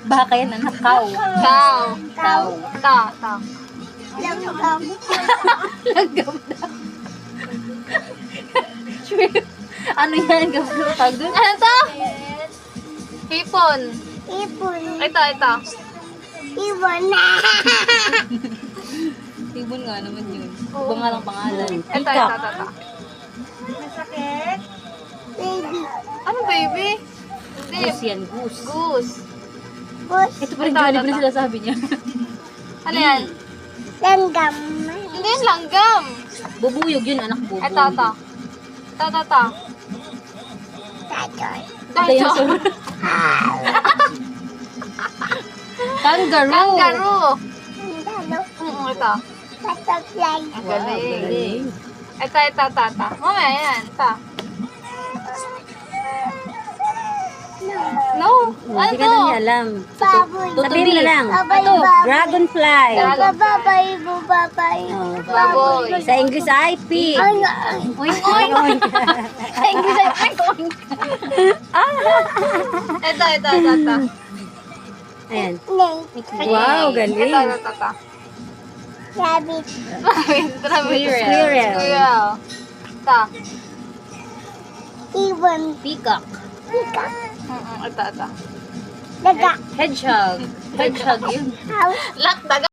Baka yan, anak. Cow. Cow. Cow. Ta. Langgam. Langgam daw. Shrimp. Ano yan? Gablo. Tawag doon? Ano to? Hipon. Ibon. Ito. Ibon na. Ibon nga naman yun. Ibang nga lang pangalan. Ito. Masakit? Baby. Ano baby? Hindi. Goose yan, goose. Goose. Bus. Ito pa rin Jollibee na sinasabi niya. Ano yan? Langgam. Hindi yung langgam. Bubuyog yun, anak bubuyog. Ito. Tachoy. Dinosaur. Kangaroo. Kangaroo. Dalo. Ito. Butterfly. Ang Wow, galing. galing. Ito. Mamaya yan. Ito. No. Hindi ka na Ano? niya alam. Baboy. Sabihin na lang. Babay, Ito, babay. dragonfly. Babay, babay. Oh. Baboy. Sa English ay pig. Ano? Oink, oink, oink. Sa English ay oink oink. Ito. Ayan. Snake. Wow, galing. Ito. Rabbit. Squirrel. Ito. Ibon. Peacock. Peacock. Ito. Daga. Hedgehog. Hedgehog yun. House. Daga.